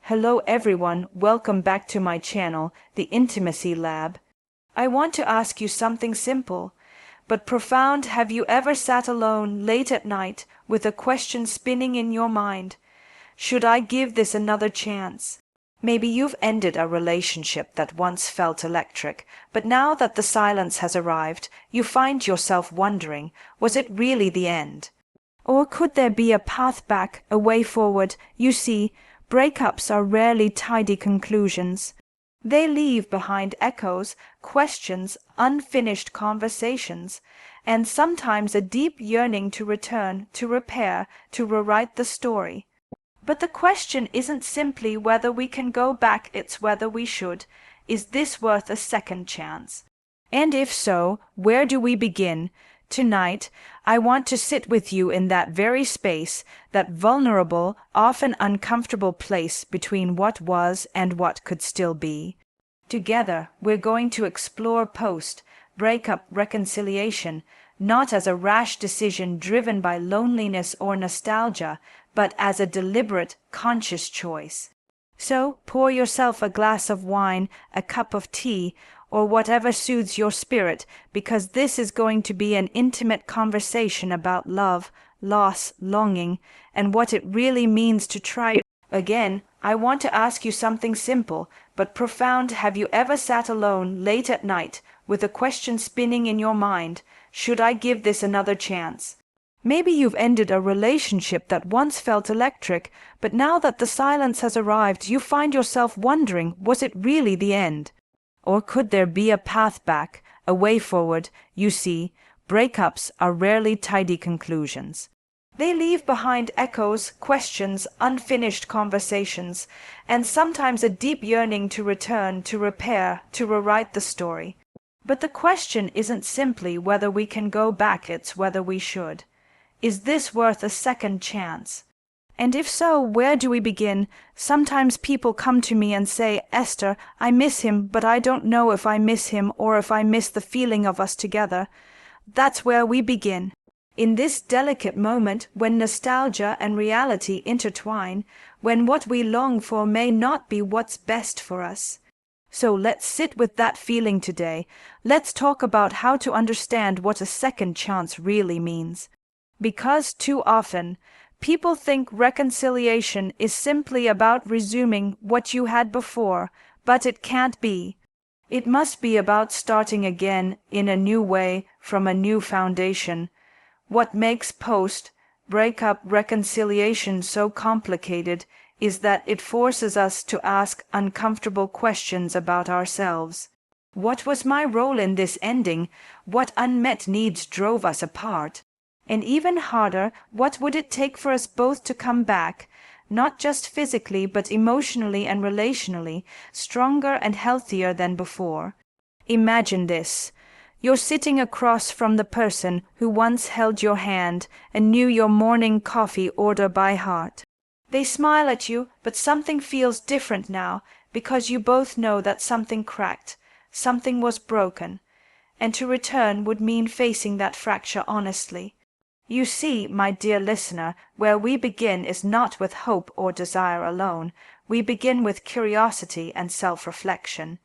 Hello everyone, welcome back to my channel, The Intimacy Lab. I want to ask you something simple, but profound. Have you ever sat alone late at night with a question spinning in your mind? Should I give this another chance? Maybe you've ended a relationship that once felt electric, but now that the silence has arrived, you find yourself wondering, was it really the end? Or could there be a path back, a way forward? You see, breakups are rarely tidy conclusions. They leave behind echoes, questions, unfinished conversations, and sometimes a deep yearning to return, to repair, to rewrite the story. But the question isn't simply whether we can go back, it's whether we should. Is this worth a second chance? And if so, where do we begin? Tonight, I want to sit with you in that very space, that vulnerable, often uncomfortable place between what was and what could still be. Together, we're going to explore post-breakup reconciliation, not as a rash decision driven by loneliness or nostalgia, but as a deliberate, conscious choice. So pour yourself a glass of wine, a cup of tea, or whatever soothes your spirit, because this is going to be an intimate conversation about love, loss, longing, and what it really means to try. Again, I want to ask you something simple but profound. Have you ever sat alone late at night with a question spinning in your mind? Should I give this another chance? Maybe you've ended a relationship that once felt electric, but now that the silence has arrived, you find yourself wondering, was it really the end? Or could there be a path back, a way forward? You see, breakups are rarely tidy conclusions. They leave behind echoes, questions, unfinished conversations, and sometimes a deep yearning to return, to repair, to rewrite the story. But the question isn't simply whether we can go back, it's whether we should. Is this worth a second chance? And if so, where do we begin? Sometimes people come to me and say, Esther, I miss him, but I don't know if I miss him or if I miss the feeling of us together. That's where we begin. In this delicate moment, when nostalgia and reality intertwine, when what we long for may not be what's best for us. So let's sit with that feeling today. Let's talk about how to understand what a second chance really means. Because too often, people think reconciliation is simply about resuming what you had before, but it can't be. It must be about starting again in a new way, from a new foundation. What makes post-breakup reconciliation so complicated is that it forces us to ask uncomfortable questions about ourselves. What was my role in this ending? What unmet needs drove us apart? And even harder, what would it take for us both to come back, not just physically but emotionally and relationally, stronger and healthier than before? Imagine this. You're sitting across from the person who once held your hand and knew your morning coffee order by heart. They smile at you, but something feels different now, because you both know that something cracked, something was broken, and to return would mean facing that fracture honestly. You see, my dear listener, where we begin is not with hope or desire alone. We begin with curiosity and self-reflection.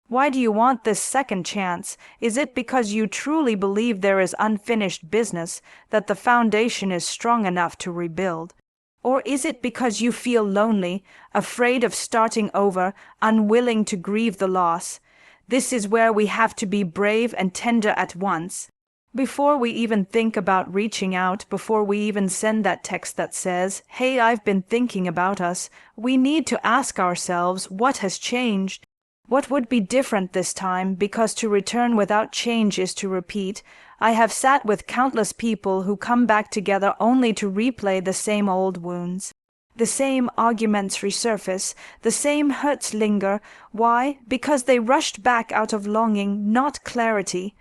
Why do you want this second chance? Is it because you truly believe there is unfinished business, that the foundation is strong enough to rebuild? Or is it because you feel lonely, afraid of starting over, unwilling to grieve the loss? This is where we have to be brave and tender at once. Before we even think about reaching out, before we even send that text that says, hey, I've been thinking about us, we need to ask ourselves, what has changed? What would be different this time? Because to return without change is to repeat. I have sat with countless people who come back together only to replay the same old wounds. The same arguments resurface, the same hurts linger. Why? Because they rushed back out of longing, not clarity.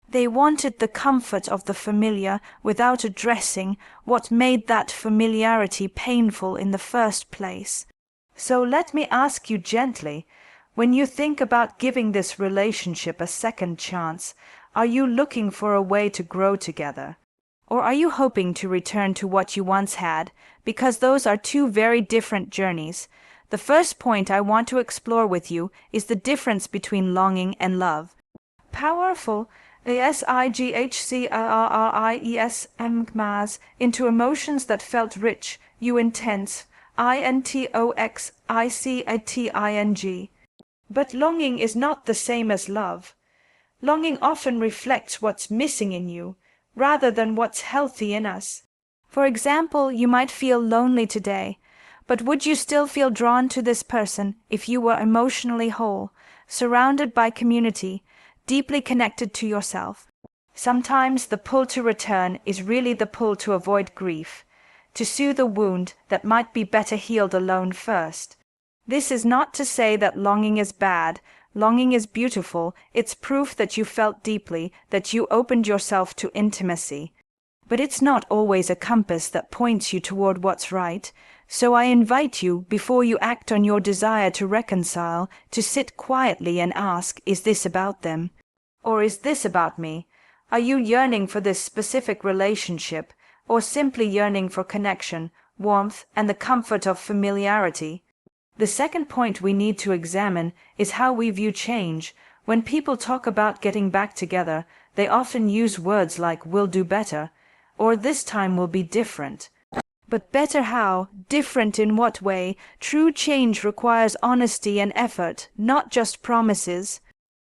They wanted the comfort of the familiar without addressing what made that familiarity painful in the first place. So let me ask you gently, when you think about giving this relationship a second chance, are you looking for a way to grow together? Or are you hoping to return to what you once had? Because those are two very different journeys. The first point I want to explore with you is the difference between longing and love. Powerful, sighcries into emotions that felt rich, you intense, intoxicating. But longing is not the same as love. Longing often reflects what's missing in you, rather than what's healthy in us. For example, you might feel lonely today, but would you still feel drawn to this person if you were emotionally whole, surrounded by community, deeply connected to yourself? Sometimes the pull to return is really the pull to avoid grief, to soothe a wound that might be better healed alone first. This is not to say that longing is bad. Longing is beautiful. It's proof that you felt deeply, that you opened yourself to intimacy. But it's not always a compass that points you toward what's right. So I invite you, before you act on your desire to reconcile, to sit quietly and ask, is this about them? Or is this about me? Are you yearning for this specific relationship, or simply yearning for connection, warmth, and the comfort of familiarity? The second point we need to examine is how we view change. When people talk about getting back together, they often use words like "we'll do better," or "this time will be different." But better how? Different in what way? True change requires honesty and effort, not just promises.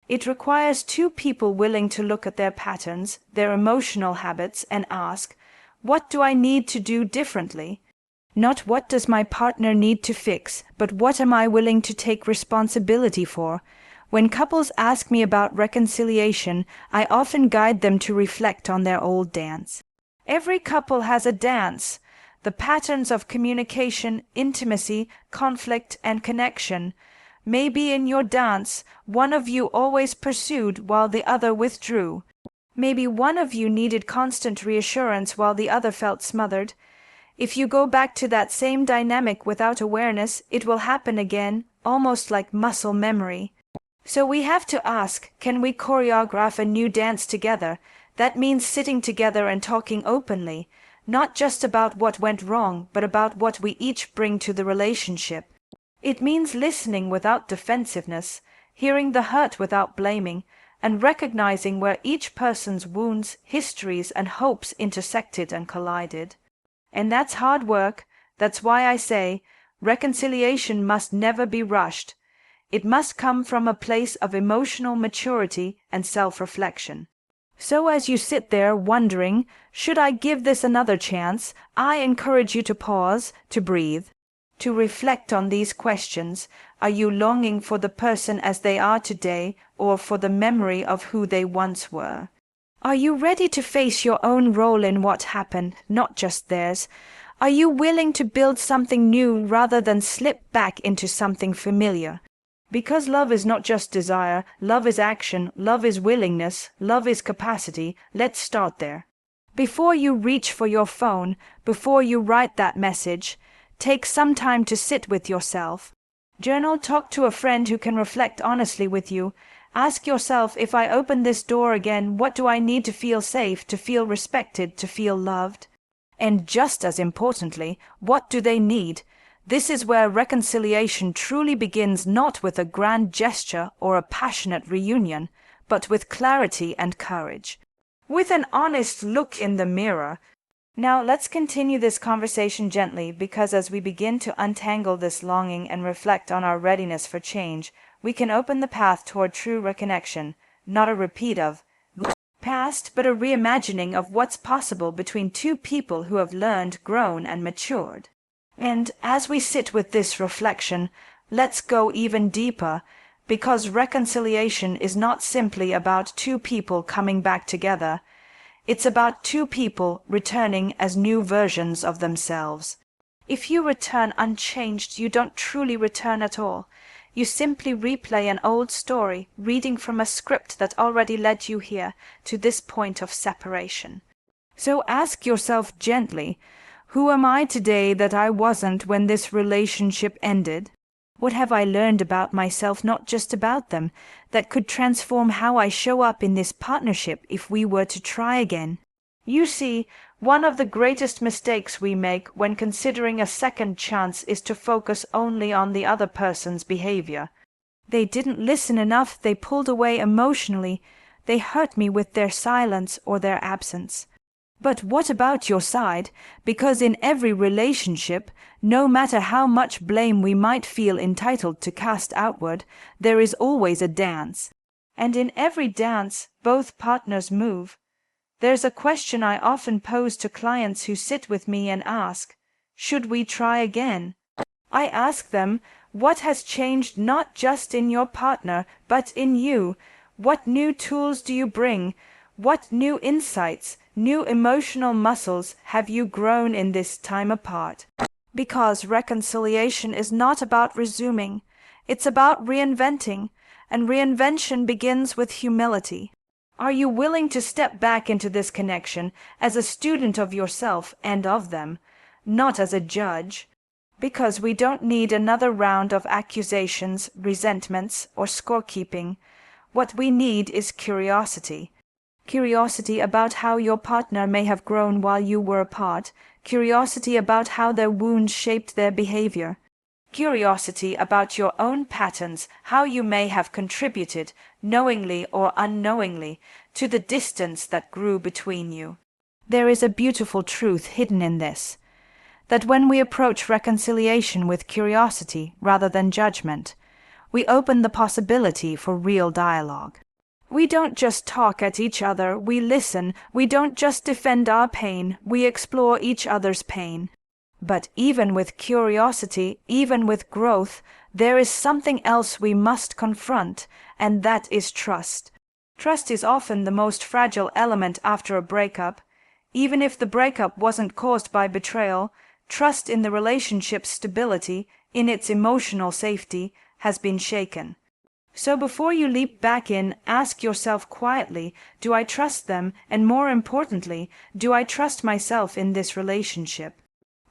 It requires two people willing to look at their patterns, their emotional habits, and ask, what do I need to do differently? Not what does my partner need to fix, but what am I willing to take responsibility for? When couples ask me about reconciliation, I often guide them to reflect on their old dance. Every couple has a dance. The patterns of communication, intimacy, conflict, and connection. Maybe in your dance, one of you always pursued while the other withdrew. Maybe one of you needed constant reassurance while the other felt smothered. If you go back to that same dynamic without awareness, it will happen again, almost like muscle memory. So we have to ask, can we choreograph a new dance together? That means sitting together and talking openly, not just about what went wrong, but about what we each bring to the relationship. It means listening without defensiveness, hearing the hurt without blaming, and recognizing where each person's wounds, histories, and hopes intersected and collided. And that's hard work. That's why I say, reconciliation must never be rushed. It must come from a place of emotional maturity and self-reflection. So as you sit there wondering, should I give this another chance, I encourage you to pause, to breathe, to reflect on these questions. Are you longing for the person as they are today, or for the memory of who they once were? Are you ready to face your own role in what happened, not just theirs? Are you willing to build something new rather than slip back into something familiar? Because love is not just desire, love is action, love is willingness, love is capacity. Let's start there. Before you reach for your phone, before you write that message, take some time to sit with yourself. Journal, talk to a friend who can reflect honestly with you. Ask yourself, if I open this door again, what do I need to feel safe, to feel respected, to feel loved? And just as importantly, what do they need? This is where reconciliation truly begins, not with a grand gesture or a passionate reunion, but with clarity and courage. With an honest look in the mirror. Now let's continue this conversation gently, because as we begin to untangle this longing and reflect on our readiness for change, we can open the path toward true reconnection, not a repeat of the past, but a reimagining of what's possible between two people who have learned, grown, and matured. And as we sit with this reflection, let's go even deeper, because reconciliation is not simply about two people coming back together. It's about two people returning as new versions of themselves. If you return unchanged, you don't truly return at all. You simply replay an old story, reading from a script that already led you here, to this point of separation. So ask yourself gently, who am I today that I wasn't when this relationship ended? What have I learned about myself, not just about them, that could transform how I show up in this partnership if we were to try again? You see, one of the greatest mistakes we make when considering a second chance is to focus only on the other person's behavior. They didn't listen enough, they pulled away emotionally, they hurt me with their silence or their absence. But what about your side? Because in every relationship, no matter how much blame we might feel entitled to cast outward, there is always a dance. And in every dance, both partners move. There's a question I often pose to clients who sit with me and ask, should we try again? I ask them, what has changed not just in your partner, but in you? What new tools do you bring? What new insights, new emotional muscles have you grown in this time apart? Because reconciliation is not about resuming, it's about reinventing, and reinvention begins with humility. Are you willing to step back into this connection as a student of yourself and of them, not as a judge? Because we don't need another round of accusations, resentments, or scorekeeping. What we need is curiosity. Curiosity about how your partner may have grown while you were apart. Curiosity about how their wounds shaped their behavior. Curiosity about your own patterns, how you may have contributed, knowingly or unknowingly, to the distance that grew between you. There is a beautiful truth hidden in this, that when we approach reconciliation with curiosity rather than judgment, we open the possibility for real dialogue. We don't just talk at each other, we listen. We don't just defend our pain, we explore each other's pain. But even with curiosity, even with growth, there is something else we must confront, and that is trust. Trust is often the most fragile element after a breakup. Even if the breakup wasn't caused by betrayal, trust in the relationship's stability, in its emotional safety, has been shaken. So before you leap back in, ask yourself quietly, do I trust them? And more importantly, do I trust myself in this relationship?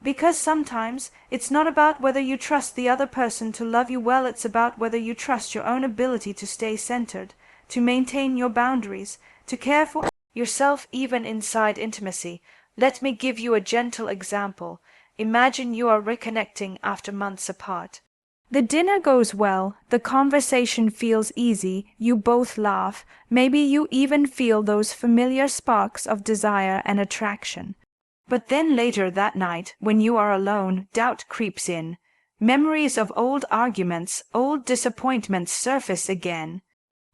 Because sometimes it's not about whether you trust the other person to love you well, it's about whether you trust your own ability to stay centered, to maintain your boundaries, to care for yourself even inside intimacy. Let me give you a gentle example. Imagine you are reconnecting after months apart. The dinner goes well, the conversation feels easy, you both laugh, maybe you even feel those familiar sparks of desire and attraction. But then later that night, when you are alone, doubt creeps in. Memories of old arguments, old disappointments surface again.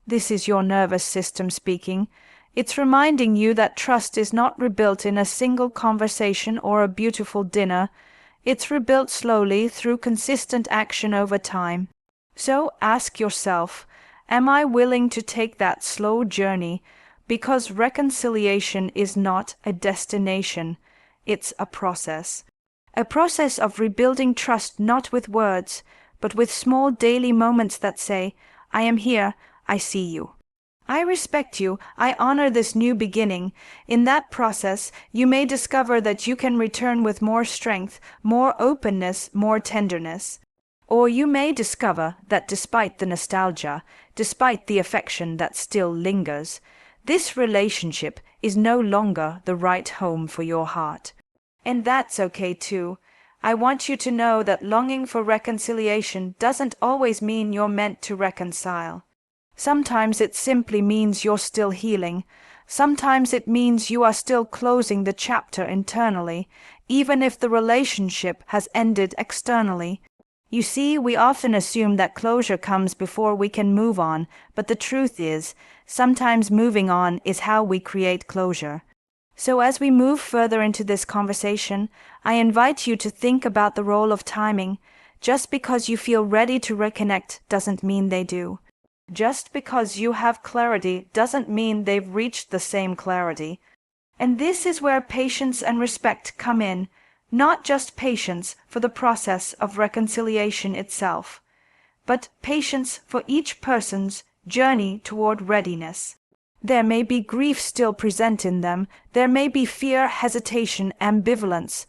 This is your nervous system speaking. It's reminding you that trust is not rebuilt in a single conversation or a beautiful dinner. It's rebuilt slowly through consistent action over time. So ask yourself, am I willing to take that slow journey? Because reconciliation is not a destination. It's a process of rebuilding trust, not with words, but with small daily moments that say, I am here, I see you. I respect you, I honor this new beginning. In that process, you may discover that you can return with more strength, more openness, more tenderness. Or you may discover that despite the nostalgia, despite the affection that still lingers, this relationship is no longer the right home for your heart. And that's okay too. I want you to know that longing for reconciliation doesn't always mean you're meant to reconcile. Sometimes it simply means you're still healing. Sometimes it means you are still closing the chapter internally, even if the relationship has ended externally. You see, we often assume that closure comes before we can move on, but the truth is, sometimes moving on is how we create closure. So as we move further into this conversation, I invite you to think about the role of timing. Just because you feel ready to reconnect doesn't mean they do. Just because you have clarity doesn't mean they've reached the same clarity. And this is where patience and respect come in, not just patience for the process of reconciliation itself, but patience for each person's journey toward readiness. There may be grief still present in them. There may be fear, hesitation, ambivalence.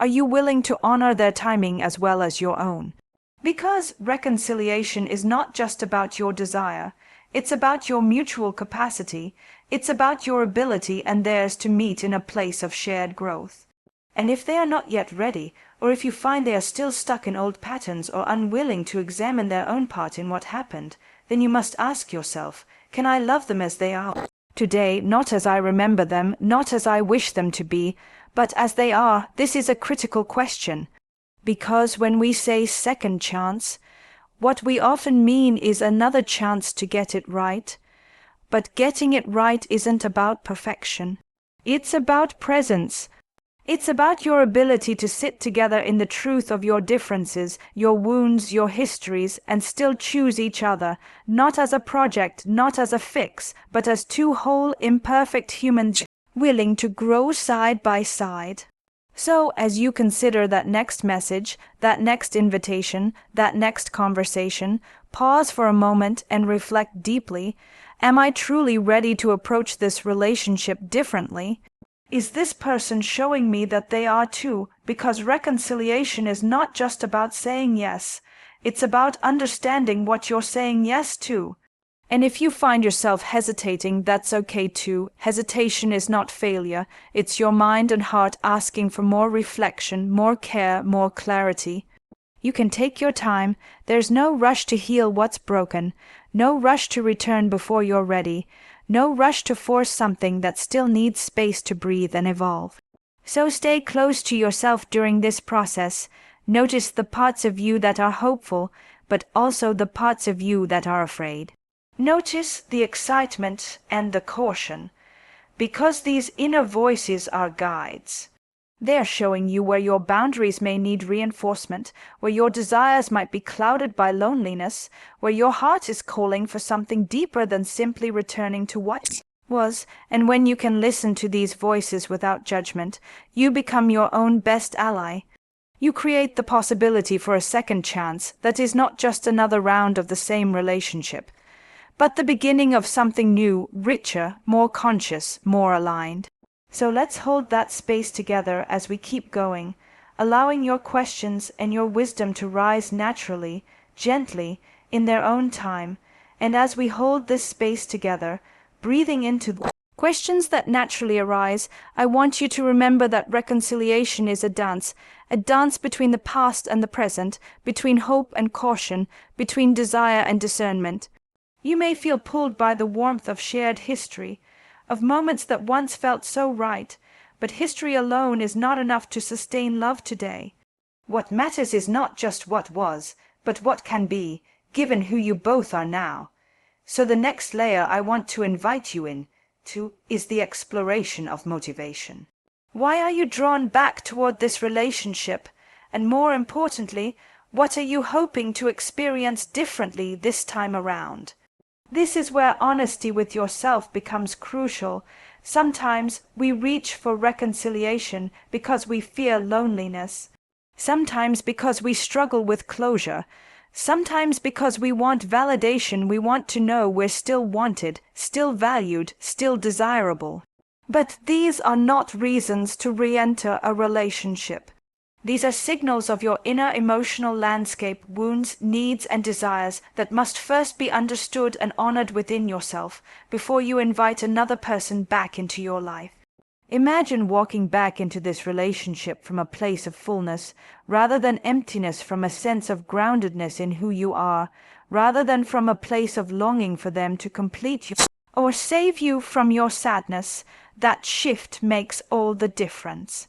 Are you willing to honor their timing as well as your own? Because reconciliation is not just about your desire, It's about your mutual capacity. It's about your ability and theirs to meet in a place of shared growth. And if they are not yet ready, or if you find they are still stuck in old patterns or unwilling to examine their own part in what happened, then you must ask yourself, can I love them as they are today, not as I remember them, not as I wish them to be, but as they are? This is a critical question, because when we say second chance, what we often mean is another chance to get it right. But getting it right isn't about perfection. It's about presence. It's about your ability to sit together in the truth of your differences, your wounds, your histories, and still choose each other, not as a project, not as a fix, but as two whole, imperfect humans willing to grow side by side. So, as you consider that next message, that next invitation, that next conversation, pause for a moment and reflect deeply. Am I truly ready to approach this relationship differently? Is this person showing me that they are too? Because reconciliation is not just about saying yes. It's about understanding what you're saying yes to. And if you find yourself hesitating, that's okay too. Hesitation is not failure. It's your mind and heart asking for more reflection, more care, more clarity. You can take your time. There's no rush to heal what's broken, no rush to return before you're ready, no rush to force something that still needs space to breathe and evolve. So stay close to yourself during this process. Notice the parts of you that are hopeful, but also the parts of you that are afraid. Notice the excitement and the caution, because these inner voices are guides. They're showing you where your boundaries may need reinforcement, where your desires might be clouded by loneliness, where your heart is calling for something deeper than simply returning to what was. And when you can listen to these voices without judgment, you become your own best ally. You create the possibility for a second chance that is not just another round of the same relationship, but the beginning of something new, richer, more conscious, more aligned. So let's hold that space together as we keep going, allowing your questions and your wisdom to rise naturally, gently, in their own time. And as we hold this space together, breathing into the questions that naturally arise, I want you to remember that reconciliation is a dance between the past and the present, between hope and caution, between desire and discernment. You may feel pulled by the warmth of shared history, of moments that once felt so right, but history alone is not enough to sustain love today. What matters is not just what was, but what can be, given who you both are now. So the next layer I want to invite you into is the exploration of motivation. Why are you drawn back toward this relationship? And more importantly, what are you hoping to experience differently this time around? This is where honesty with yourself becomes crucial. Sometimes we reach for reconciliation because we fear loneliness. Sometimes because we struggle with closure. Sometimes because we want validation, we want to know we're still wanted, still valued, still desirable. But these are not reasons to re-enter a relationship. These are signals of your inner emotional landscape, wounds, needs, and desires that must first be understood and honored within yourself before you invite another person back into your life. Imagine walking back into this relationship from a place of fullness, rather than emptiness, from a sense of groundedness in who you are, rather than from a place of longing for them to complete you or save you from your sadness. That shift makes all the difference.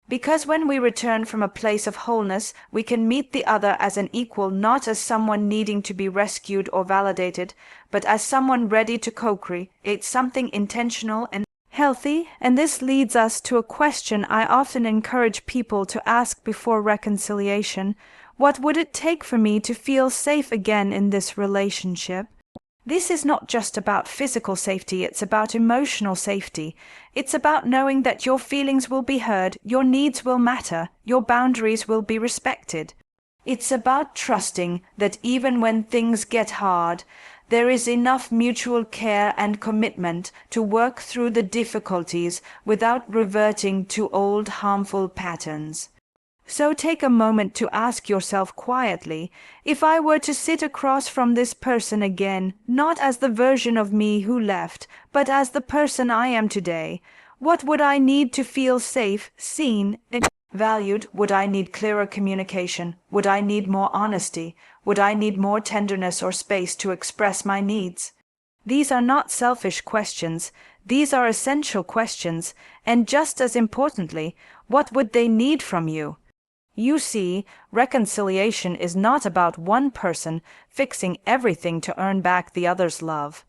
Because when we return from a place of wholeness, we can meet the other as an equal, not as someone needing to be rescued or validated, but as someone ready to co-create something intentional and healthy. And this leads us to a question I often encourage people to ask before reconciliation. What would it take for me to feel safe again in this relationship? This is not just about physical safety, it's about emotional safety. It's about knowing that your feelings will be heard, your needs will matter, your boundaries will be respected. It's about trusting that even when things get hard, there is enough mutual care and commitment to work through the difficulties without reverting to old harmful patterns. So take a moment to ask yourself quietly, if I were to sit across from this person again, not as the version of me who left, but as the person I am today, what would I need to feel safe, seen, and valued? Would I need clearer communication? Would I need more honesty? Would I need more tenderness or space to express my needs? These are not selfish questions. These are essential questions, and just as importantly, what would they need from you? You see, reconciliation is not about one person fixing everything to earn back the other's love.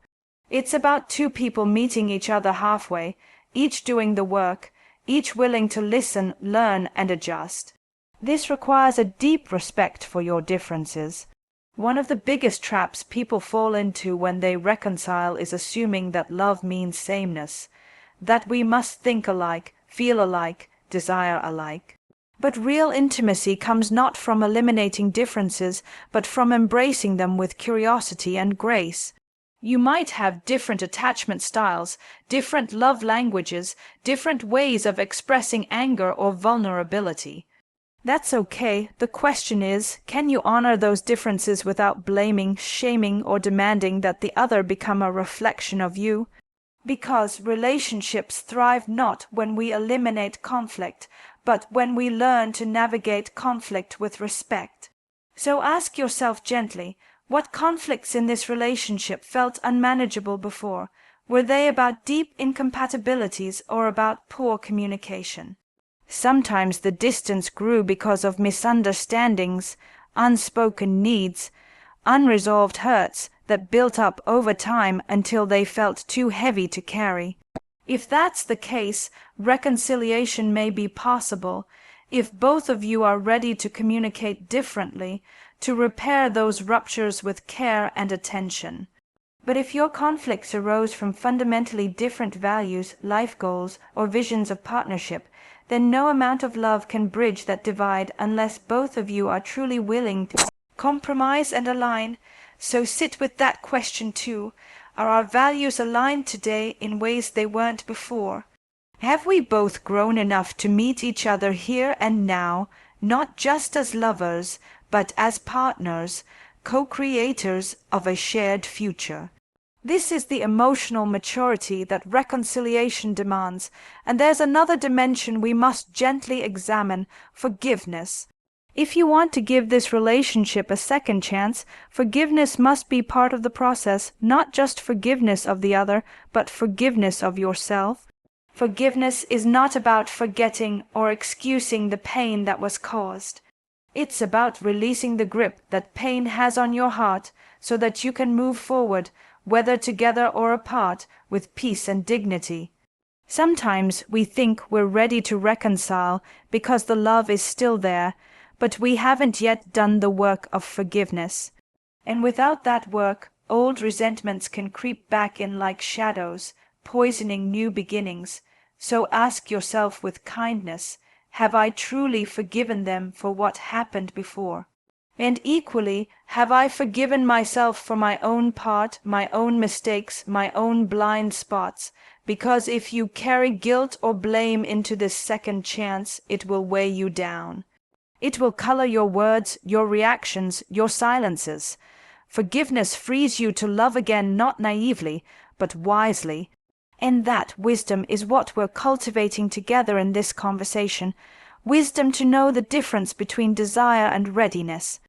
It's about two people meeting each other halfway, each doing the work, each willing to listen, learn, and adjust. This requires a deep respect for your differences. One of the biggest traps people fall into when they reconcile is assuming that love means sameness, that we must think alike, feel alike, desire alike. But real intimacy comes not from eliminating differences, but from embracing them with curiosity and grace. You might have different attachment styles, different love languages, different ways of expressing anger or vulnerability. That's okay. The question is, can you honor those differences without blaming, shaming, or demanding that the other become a reflection of you? Because relationships thrive not when we eliminate conflict, but when we learn to navigate conflict with respect. So ask yourself gently, what conflicts in this relationship felt unmanageable before? Were they about deep incompatibilities or about poor communication? Sometimes the distance grew because of misunderstandings, unspoken needs, unresolved hurts that built up over time until they felt too heavy to carry. If that's the case, reconciliation may be possible if both of you are ready to communicate differently, to repair those ruptures with care and attention. But if your conflicts arose from fundamentally different values, life goals, or visions of partnership, then no amount of love can bridge that divide unless both of you are truly willing to compromise and align. So sit with that question too. Are our values aligned today in ways they weren't before? Have we both grown enough to meet each other here and now, not just as lovers, but as partners, co-creators of a shared future? This is the emotional maturity that reconciliation demands, and there's another dimension we must gently examine: forgiveness. If you want to give this relationship a second chance, forgiveness must be part of the process, not just forgiveness of the other, but forgiveness of yourself. Forgiveness is not about forgetting or excusing the pain that was caused. It's about releasing the grip that pain has on your heart so that you can move forward, whether together or apart, with peace and dignity. Sometimes we think we're ready to reconcile because the love is still there, but we haven't yet done the work of forgiveness. And without that work, old resentments can creep back in like shadows, poisoning new beginnings. So ask yourself with kindness, have I truly forgiven them for what happened before? And equally, have I forgiven myself for my own part, my own mistakes, my own blind spots? Because if you carry guilt or blame into this second chance, it will weigh you down. It will color your words, your reactions, your silences. Forgiveness frees you to love again, not naively, but wisely. And that wisdom is what we're cultivating together in this conversation. Wisdom to know the difference between desire and readiness.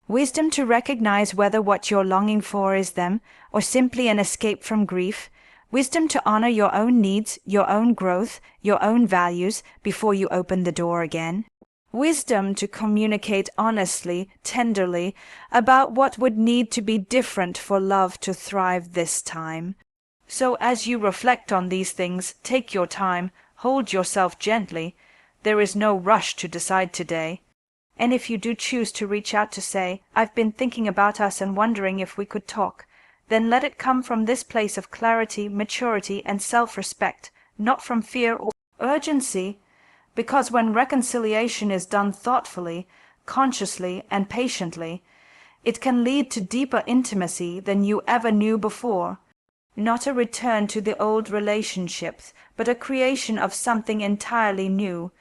Wisdom to recognize whether what you're longing for is them, or simply an escape from grief. Wisdom to honor your own needs, your own growth, your own values, before you open the door again. Wisdom to communicate honestly, tenderly, about what would need to be different for love to thrive this time. So as you reflect on these things, take your time, hold yourself gently. There is no rush to decide today. And if you do choose to reach out to say, I've been thinking about us and wondering if we could talk, then let it come from this place of clarity, maturity, and self-respect, not from fear or urgency. Because when reconciliation is done thoughtfully, consciously, and patiently, it can lead to deeper intimacy than you ever knew before. Not a return to the old relationships, but a creation of something entirely new,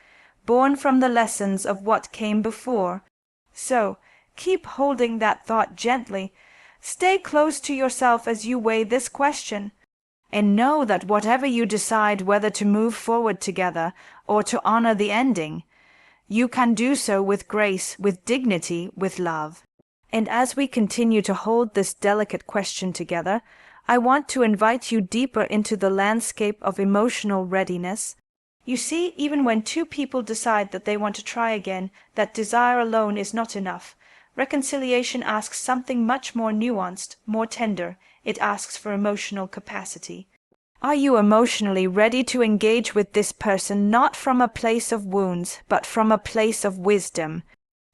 born from the lessons of what came before. So, keep holding that thought gently. Stay close to yourself as you weigh this question. And know that whatever you decide whether to move forward together or to honor the ending, you can do so with grace, with dignity, with love. And as we continue to hold this delicate question together, I want to invite you deeper into the landscape of emotional readiness. You see, even when two people decide that they want to try again, that desire alone is not enough. Reconciliation asks something much more nuanced, more tender. It asks for emotional capacity. Are you emotionally ready to engage with this person not from a place of wounds, but from a place of wisdom?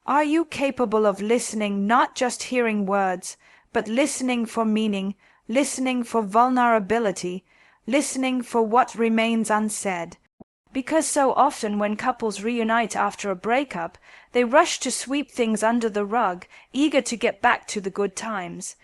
Are you capable of listening, not just hearing words, but listening for meaning, listening for vulnerability, listening for what remains unsaid? Because so often when couples reunite after a breakup, they rush to sweep things under the rug, eager to get back to the good times.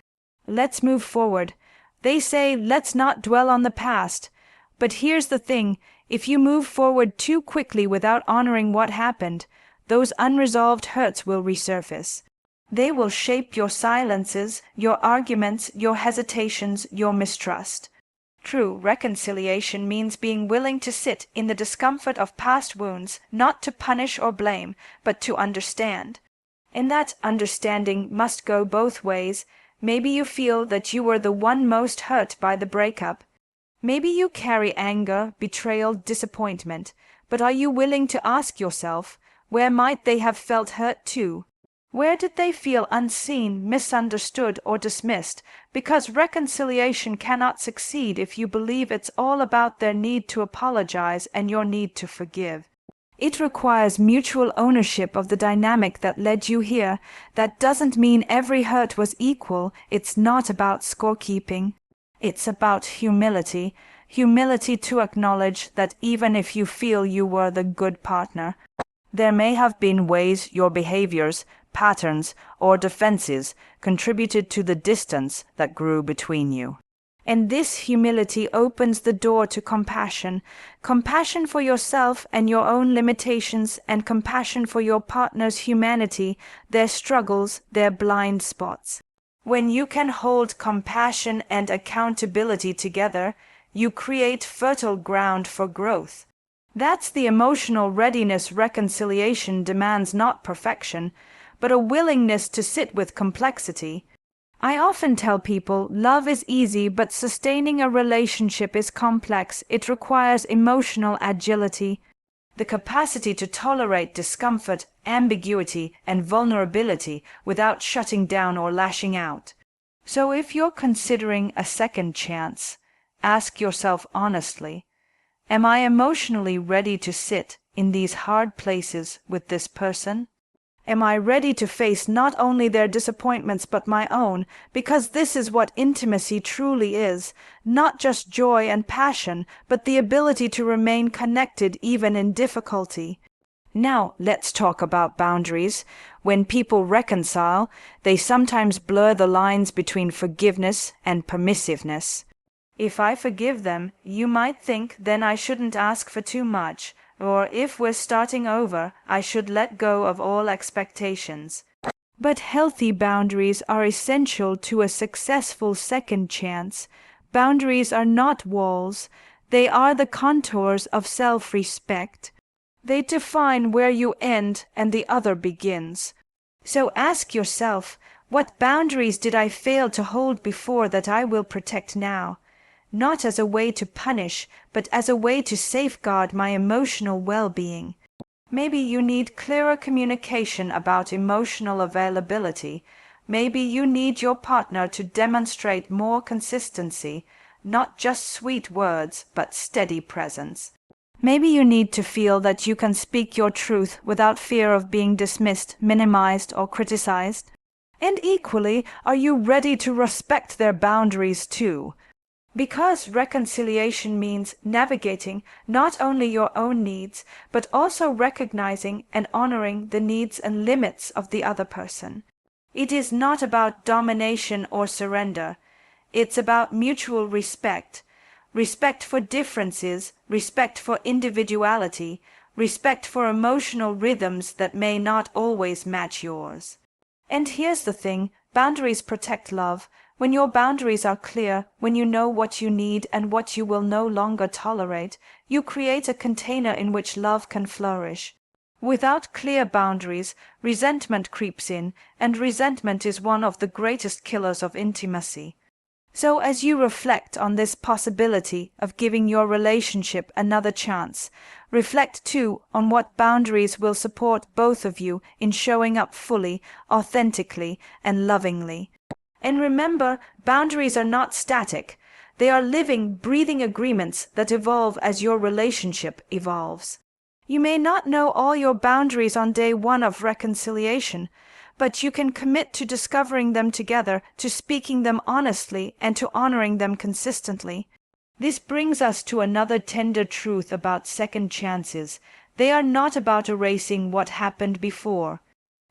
Let's move forward. They say, let's not dwell on the past. But here's the thing, if you move forward too quickly without honoring what happened, those unresolved hurts will resurface. They will shape your silences, your arguments, your hesitations, your mistrust. True reconciliation means being willing to sit in the discomfort of past wounds, not to punish or blame, but to understand. And that understanding must go both ways. Maybe you feel that you were the one most hurt by the breakup. Maybe you carry anger, betrayal, disappointment, but are you willing to ask yourself, where might they have felt hurt too? Where did they feel unseen, misunderstood, or dismissed? Because reconciliation cannot succeed if you believe it's all about their need to apologize and your need to forgive. It requires mutual ownership of the dynamic that led you here. That doesn't mean every hurt was equal. It's not about scorekeeping. It's about humility. Humility to acknowledge that even if you feel you were the good partner, there may have been ways your behaviors, patterns, or defenses contributed to the distance that grew between you. And this humility opens the door to compassion. Compassion for yourself and your own limitations, and compassion for your partner's humanity, their struggles, their blind spots. When you can hold compassion and accountability together, you create fertile ground for growth. That's the emotional readiness reconciliation demands, not perfection, but a willingness to sit with complexity. I often tell people love is easy, but sustaining a relationship is complex. It requires emotional agility, the capacity to tolerate discomfort, ambiguity, and vulnerability without shutting down or lashing out. So if you're considering a second chance, ask yourself honestly, am I emotionally ready to sit in these hard places with this person? Am I ready to face not only their disappointments but my own? Because this is what intimacy truly is, not just joy and passion, but the ability to remain connected even in difficulty. Now let's talk about boundaries. When people reconcile, they sometimes blur the lines between forgiveness and permissiveness. If I forgive them, you might think then I shouldn't ask for too much. Or if we're starting over, I should let go of all expectations. But healthy boundaries are essential to a successful second chance. Boundaries are not walls. They are the contours of self-respect. They define where you end and the other begins. So ask yourself, what boundaries did I fail to hold before that I will protect now? Not as a way to punish, but as a way to safeguard my emotional well-being. Maybe you need clearer communication about emotional availability. Maybe you need your partner to demonstrate more consistency, not just sweet words, but steady presence. Maybe you need to feel that you can speak your truth without fear of being dismissed, minimized, or criticized. And equally, are you ready to respect their boundaries too? Because reconciliation means navigating not only your own needs, but also recognizing and honoring the needs and limits of the other person. It is not about domination or surrender. It's about mutual respect. Respect for differences, respect for individuality, respect for emotional rhythms that may not always match yours. And here's the thing, boundaries protect love. When your boundaries are clear, when you know what you need and what you will no longer tolerate, you create a container in which love can flourish. Without clear boundaries, resentment creeps in, and resentment is one of the greatest killers of intimacy. So as you reflect on this possibility of giving your relationship another chance, reflect too on what boundaries will support both of you in showing up fully, authentically, and lovingly. And remember, boundaries are not static. They are living, breathing agreements that evolve as your relationship evolves. You may not know all your boundaries on day one of reconciliation, but you can commit to discovering them together, to speaking them honestly, and to honoring them consistently. This brings us to another tender truth about second chances. They are not about erasing what happened before.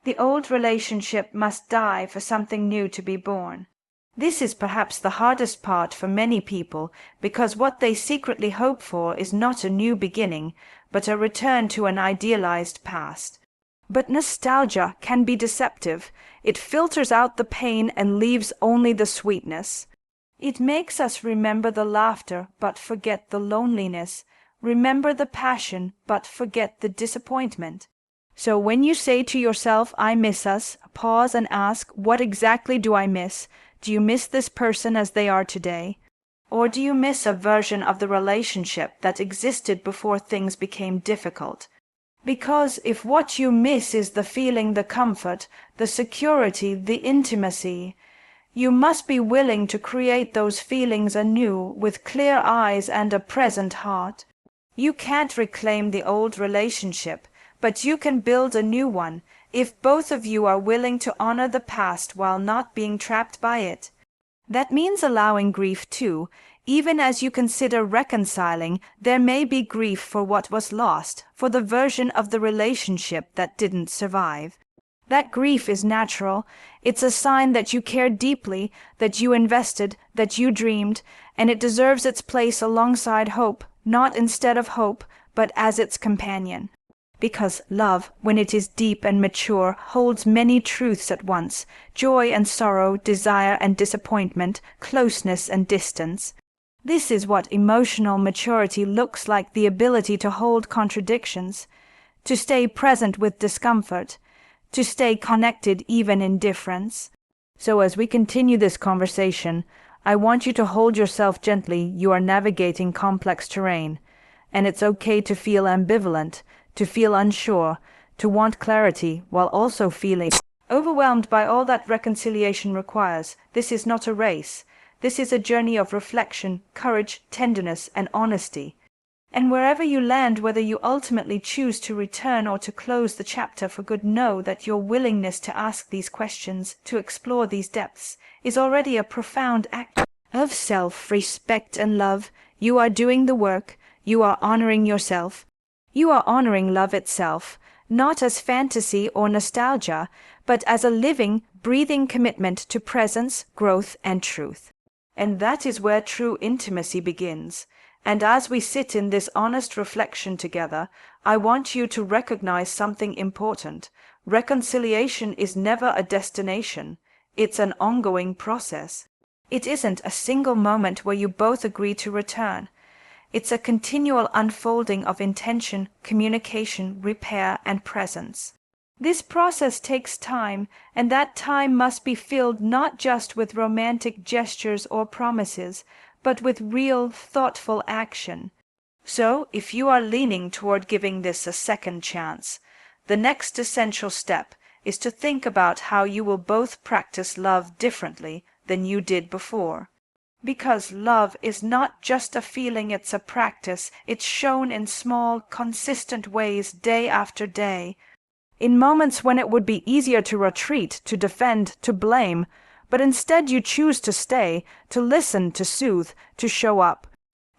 The old relationship must die for something new to be born. This is perhaps the hardest part for many people, because what they secretly hope for is not a new beginning, but a return to an idealized past. But nostalgia can be deceptive. It filters out the pain and leaves only the sweetness. It makes us remember the laughter but forget the loneliness, remember the passion but forget the disappointment. So when you say to yourself, "I miss us," pause and ask, what exactly do I miss? Do you miss this person as they are today? Or do you miss a version of the relationship that existed before things became difficult? Because if what you miss is the feeling, the comfort, the security, the intimacy, you must be willing to create those feelings anew with clear eyes and a present heart. You can't reclaim the old relationship, but you can build a new one if both of you are willing to honor the past while not being trapped by it. That means allowing grief too. Even as you consider reconciling, there may be grief for what was lost, for the version of the relationship that didn't survive. That grief is natural. It's a sign that you care deeply, that you invested, that you dreamed, and it deserves its place alongside hope, not instead of hope, but as its companion. Because love, when it is deep and mature, holds many truths at once: joy and sorrow, desire and disappointment, closeness and distance. This is what emotional maturity looks like: the ability to hold contradictions, to stay present with discomfort, to stay connected even in difference. So as we continue this conversation, I want you to hold yourself gently. You are navigating complex terrain, and it's okay to feel ambivalent, to feel unsure, to want clarity while also feeling overwhelmed by all that reconciliation requires. This is not a race. This is a journey of reflection, courage, tenderness, and honesty. And wherever you land, whether you ultimately choose to return or to close the chapter for good, know that your willingness to ask these questions, to explore these depths, is already a profound act of self-respect and love. You are doing the work. You are honoring yourself. You are honoring love itself, not as fantasy or nostalgia, but as a living, breathing commitment to presence, growth, and truth. And that is where true intimacy begins. And as we sit in this honest reflection together, I want you to recognize something important. Reconciliation is never a destination. It's an ongoing process. It isn't a single moment where you both agree to return. It's a continual unfolding of intention, communication, repair, and presence. This process takes time, and that time must be filled not just with romantic gestures or promises, but with real, thoughtful action. So, if you are leaning toward giving this a second chance, the next essential step is to think about how you will both practice love differently than you did before. Because love is not just a feeling, it's a practice. It's shown in small, consistent ways day after day. In moments when it would be easier to retreat, to defend, to blame, but instead you choose to stay, to listen, to soothe, to show up.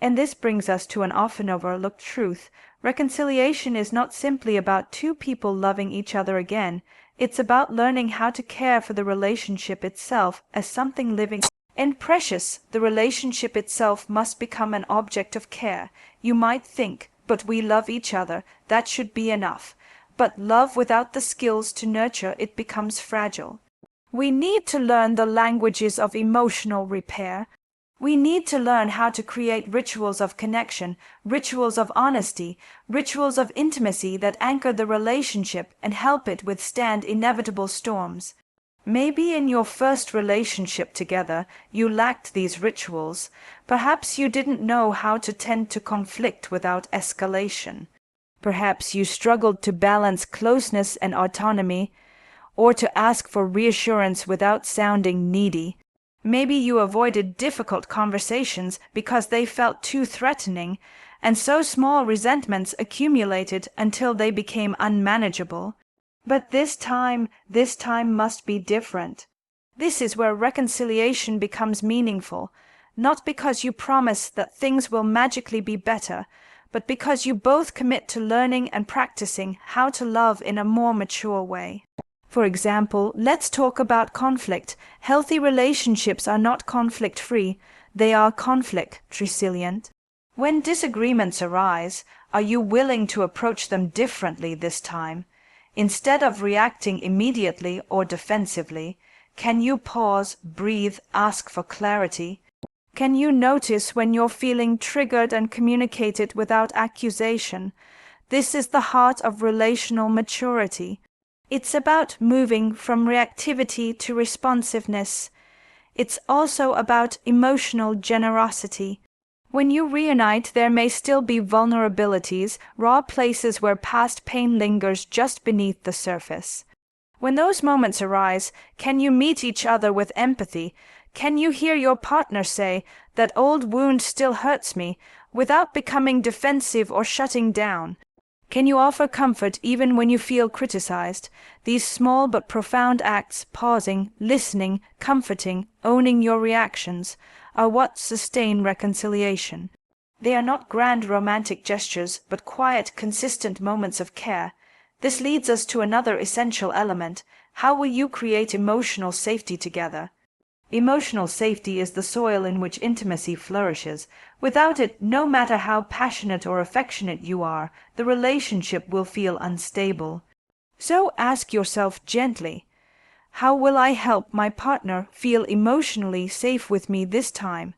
And this brings us to an often overlooked truth. Reconciliation is not simply about two people loving each other again. It's about learning how to care for the relationship itself as something living and precious. The relationship itself must become an object of care. You might think, but we love each other. That should be enough. But love without the skills to nurture it becomes fragile. We need to learn the languages of emotional repair. We need to learn how to create rituals of connection, rituals of honesty, rituals of intimacy that anchor the relationship and help it withstand inevitable storms. Maybe in your first relationship together you lacked these rituals. Perhaps you didn't know how to tend to conflict without escalation. Perhaps you struggled to balance closeness and autonomy, or to ask for reassurance without sounding needy. Maybe you avoided difficult conversations because they felt too threatening, and so small resentments accumulated until they became unmanageable. But this time must be different. This is where reconciliation becomes meaningful, not because you promise that things will magically be better, but because you both commit to learning and practicing how to love in a more mature way. For example, let's talk about conflict. Healthy relationships are not conflict-free, they are conflict-resilient. When disagreements arise, are you willing to approach them differently this time? Instead of reacting immediately or defensively, can you pause, breathe, ask for clarity? Can you notice when you're feeling triggered and communicate it without accusation? This is the heart of relational maturity. It's about moving from reactivity to responsiveness. It's also about emotional generosity. When you reunite, there may still be vulnerabilities, raw places where past pain lingers just beneath the surface. When those moments arise, can you meet each other with empathy? Can you hear your partner say, "That old wound still hurts me," without becoming defensive or shutting down? Can you offer comfort even when you feel criticized? These small but profound acts, pausing, listening, comforting, owning your reactions, are what sustain reconciliation. They are not grand romantic gestures, but quiet, consistent moments of care. This leads us to another essential element. How will you create emotional safety together? Emotional safety is the soil in which intimacy flourishes. Without it, no matter how passionate or affectionate you are, the relationship will feel unstable. So ask yourself gently, how will I help my partner feel emotionally safe with me this time?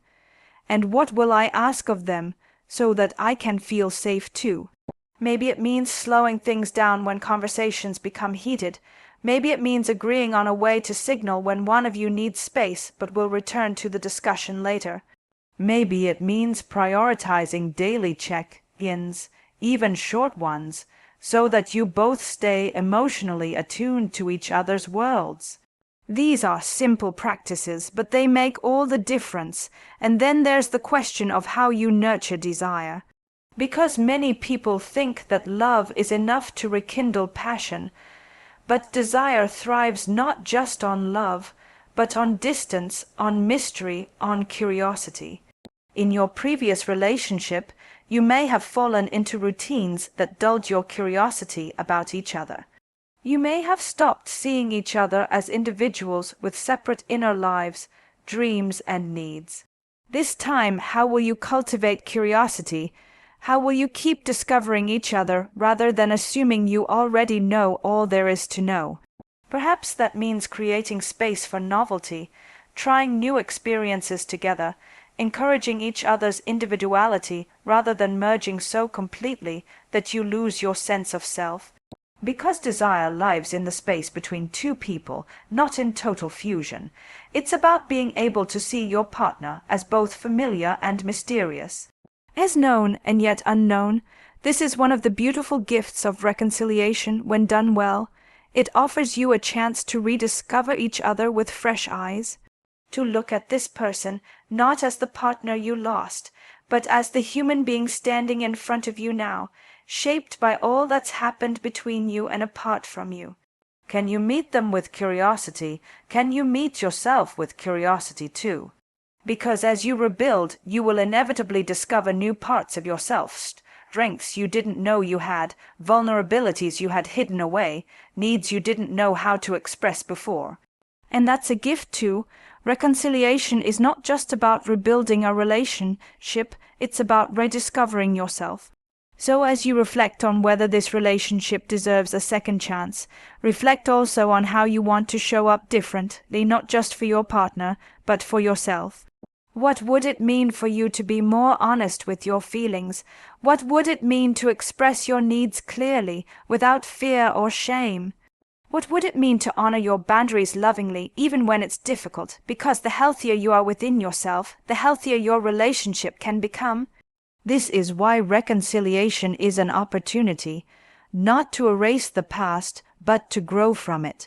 And what will I ask of them so that I can feel safe too? Maybe it means slowing things down when conversations become heated. Maybe it means agreeing on a way to signal when one of you needs space but will return to the discussion later. Maybe it means prioritizing daily check-ins, even short ones, so that you both stay emotionally attuned to each other's worlds. These are simple practices, but they make all the difference. And then there's the question of how you nurture desire. Because many people think that love is enough to rekindle passion, but desire thrives not just on love, but on distance, on mystery, on curiosity. In your previous relationship, you may have fallen into routines that dulled your curiosity about each other. You may have stopped seeing each other as individuals with separate inner lives, dreams, and needs. This time, how will you cultivate curiosity? How will you keep discovering each other rather than assuming you already know all there is to know? Perhaps that means creating space for novelty, trying new experiences together, encouraging each other's individuality rather than merging so completely that you lose your sense of self. Because desire lives in the space between two people, not in total fusion, it's about being able to see your partner as both familiar and mysterious. As known and yet unknown, this is one of the beautiful gifts of reconciliation when done well. It offers you a chance to rediscover each other with fresh eyes, to look at this person not as the partner you lost, but as the human being standing in front of you now, shaped by all that's happened between you and apart from you. Can you meet them with curiosity? Can you meet yourself with curiosity too? Because as you rebuild, you will inevitably discover new parts of yourself, strengths you didn't know you had, vulnerabilities you had hidden away, needs you didn't know how to express before. And that's a gift too. Reconciliation is not just about rebuilding a relationship, it's about rediscovering yourself. So as you reflect on whether this relationship deserves a second chance, reflect also on how you want to show up differently, not just for your partner, but for yourself. What would it mean for you to be more honest with your feelings? What would it mean to express your needs clearly, without fear or shame? What would it mean to honor your boundaries lovingly, even when it's difficult? Because the healthier you are within yourself, the healthier your relationship can become. This is why reconciliation is an opportunity, not to erase the past, but to grow from it.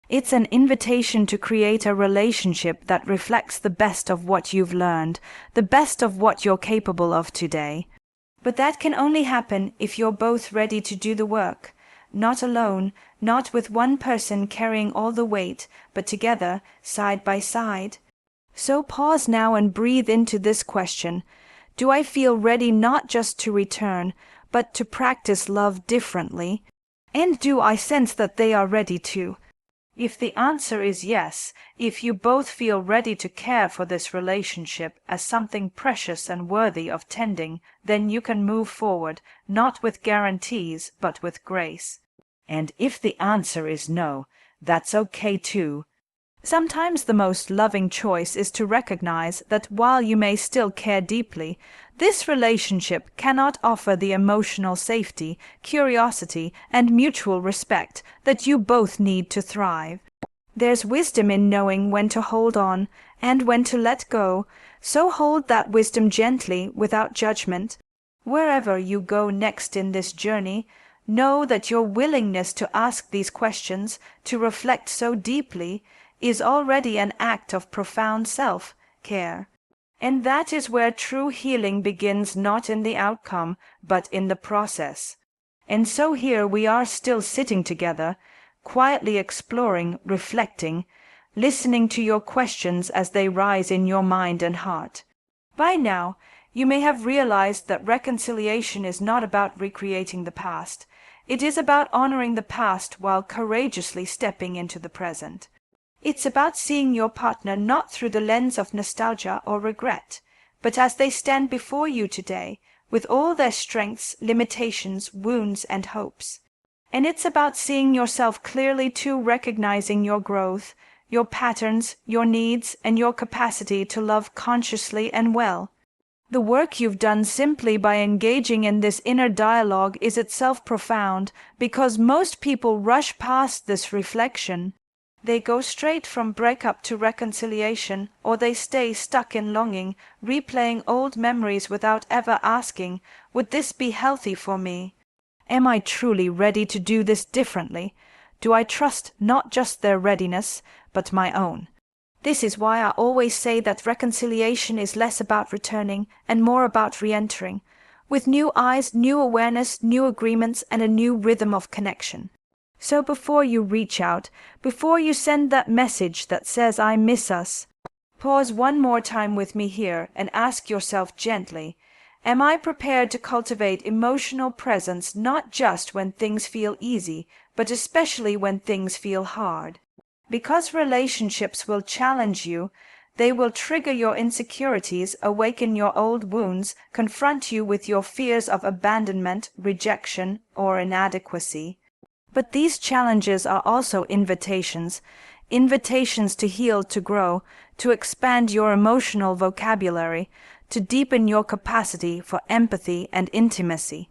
It's an invitation to create a relationship that reflects the best of what you've learned, the best of what you're capable of today. But that can only happen if you're both ready to do the work, not alone, not with one person carrying all the weight, but together, side by side. So pause now and breathe into this question. Do I feel ready not just to return, but to practice love differently? And do I sense that they are ready to? If the answer is yes, if you both feel ready to care for this relationship as something precious and worthy of tending, then you can move forward, not with guarantees, but with grace. And if the answer is no, that's okay too. Sometimes the most loving choice is to recognize that while you may still care deeply, this relationship cannot offer the emotional safety, curiosity, and mutual respect that you both need to thrive. There's wisdom in knowing when to hold on and when to let go, so hold that wisdom gently, without judgment. Wherever you go next in this journey, know that your willingness to ask these questions, to reflect so deeply, is already an act of profound self-care. And that is where true healing begins, not in the outcome, but in the process. And so here we are still sitting together, quietly exploring, reflecting, listening to your questions as they rise in your mind and heart. By now, you may have realized that reconciliation is not about recreating the past. It is about honoring the past while courageously stepping into the present. It's about seeing your partner not through the lens of nostalgia or regret, but as they stand before you today, with all their strengths, limitations, wounds, and hopes. And it's about seeing yourself clearly too, recognizing your growth, your patterns, your needs, and your capacity to love consciously and well. The work you've done simply by engaging in this inner dialogue is itself profound, because most people rush past this reflection. They go straight from breakup to reconciliation, or they stay stuck in longing, replaying old memories without ever asking, would this be healthy for me? Am I truly ready to do this differently? Do I trust not just their readiness, but my own? This is why I always say that reconciliation is less about returning and more about re-entering, with new eyes, new awareness, new agreements, and a new rhythm of connection. So before you reach out, before you send that message that says I miss us, pause one more time with me here and ask yourself gently, am I prepared to cultivate emotional presence not just when things feel easy, but especially when things feel hard? Because relationships will challenge you, they will trigger your insecurities, awaken your old wounds, confront you with your fears of abandonment, rejection, or inadequacy. But these challenges are also invitations, invitations to heal, to grow, to expand your emotional vocabulary, to deepen your capacity for empathy and intimacy.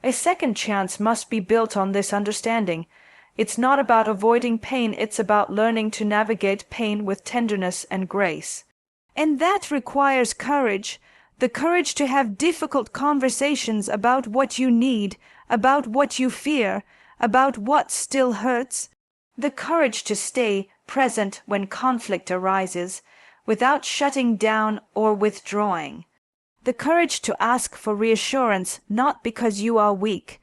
A second chance must be built on this understanding. It's not about avoiding pain, it's about learning to navigate pain with tenderness and grace. And that requires courage, the courage to have difficult conversations about what you need, about what you fear, about what still hurts, the courage to stay present when conflict arises, without shutting down or withdrawing, the courage to ask for reassurance not because you are weak,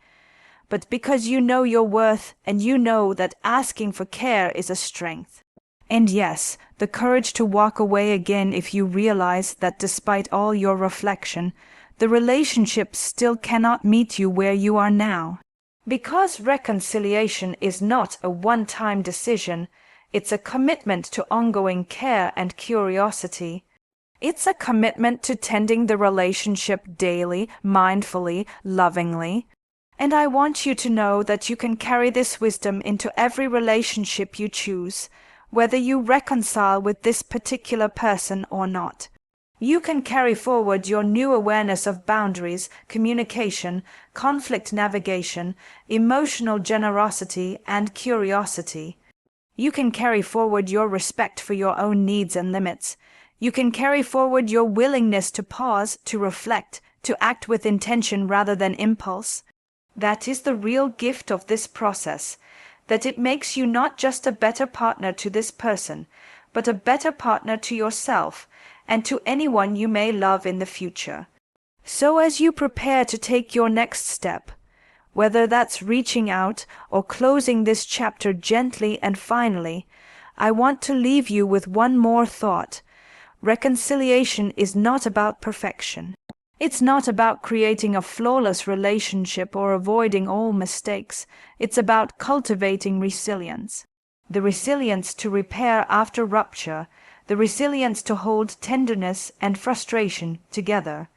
but because you know your worth and you know that asking for care is a strength. And yes, the courage to walk away again if you realize that despite all your reflection, the relationship still cannot meet you where you are now. Because reconciliation is not a one-time decision, it's a commitment to ongoing care and curiosity. It's a commitment to tending the relationship daily, mindfully, lovingly. And I want you to know that you can carry this wisdom into every relationship you choose, whether you reconcile with this particular person or not. You can carry forward your new awareness of boundaries, communication, conflict navigation, emotional generosity, and curiosity. You can carry forward your respect for your own needs and limits. You can carry forward your willingness to pause, to reflect, to act with intention rather than impulse. That is the real gift of this process, that it makes you not just a better partner to this person, but a better partner to yourself and to anyone you may love in the future. So as you prepare to take your next step, whether that's reaching out or closing this chapter gently and finally, I want to leave you with one more thought. Reconciliation is not about perfection. It's not about creating a flawless relationship or avoiding all mistakes. It's about cultivating resilience. The resilience to repair after rupture, the resilience to hold tenderness and frustration together,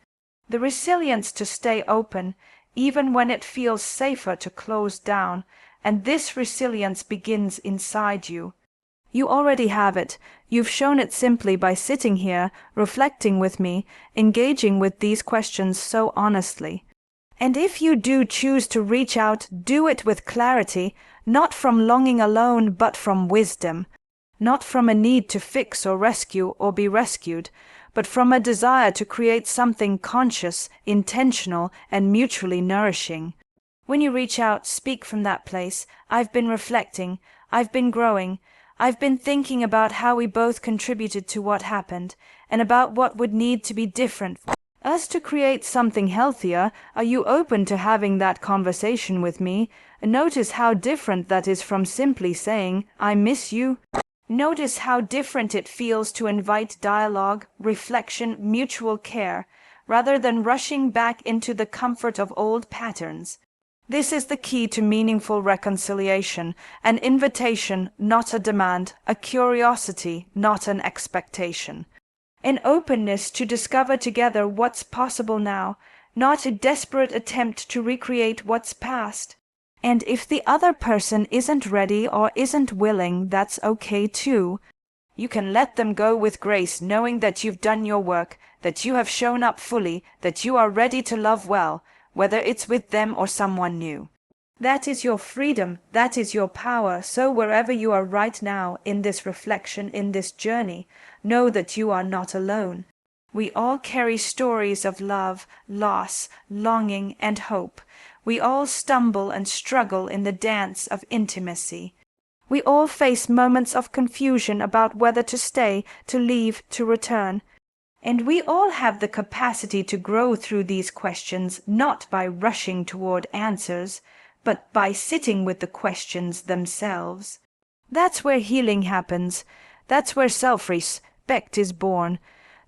the resilience to stay open even when it feels safer to close down, and this resilience begins inside you. You already have it. You've shown it simply by sitting here, reflecting with me, engaging with these questions so honestly. And if you do choose to reach out, do it with clarity, not from longing alone, but from wisdom. Not from a need to fix or rescue or be rescued, but from a desire to create something conscious, intentional, and mutually nourishing. When you reach out, speak from that place. I've been reflecting. I've been growing. I've been thinking about how we both contributed to what happened, and about what would need to be different. As to create something healthier, are you open to having that conversation with me? Notice how different that is from simply saying, I miss you. Notice how different it feels to invite dialogue, reflection, mutual care, rather than rushing back into the comfort of old patterns. This is the key to meaningful reconciliation, an invitation, not a demand, a curiosity, not an expectation. An openness to discover together what's possible now, not a desperate attempt to recreate what's past. And if the other person isn't ready or isn't willing, that's okay too. You can let them go with grace, knowing that you've done your work, that you have shown up fully, that you are ready to love well, whether it's with them or someone new. That is your freedom, that is your power. So wherever you are right now in this reflection, in this journey, know that you are not alone. We all carry stories of love, loss, longing, and hope. We all stumble and struggle in the dance of intimacy. We all face moments of confusion about whether to stay, to leave, to return. And we all have the capacity to grow through these questions, not by rushing toward answers, but by sitting with the questions themselves. That's where healing happens. That's where self-respect is born.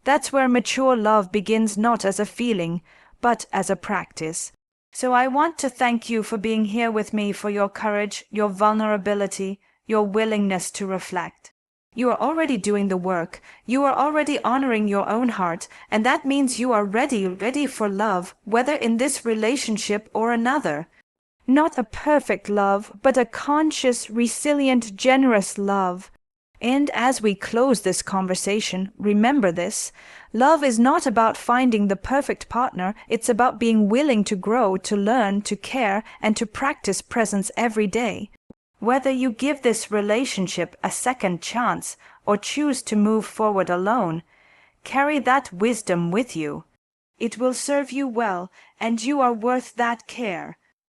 That's where mature love begins not as a feeling, but as a practice. So I want to thank you for being here with me, for your courage, your vulnerability, your willingness to reflect. You are already doing the work. You are already honoring your own heart, and that means you are ready for love, whether in this relationship or another. Not a perfect love, but a conscious, resilient, generous love. And as we close this conversation, remember this. Love is not about finding the perfect partner. It's about being willing to grow, to learn, to care, and to practice presence every day. Whether you give this relationship a second chance or choose to move forward alone, carry that wisdom with you. It will serve you well, and you are worth that care.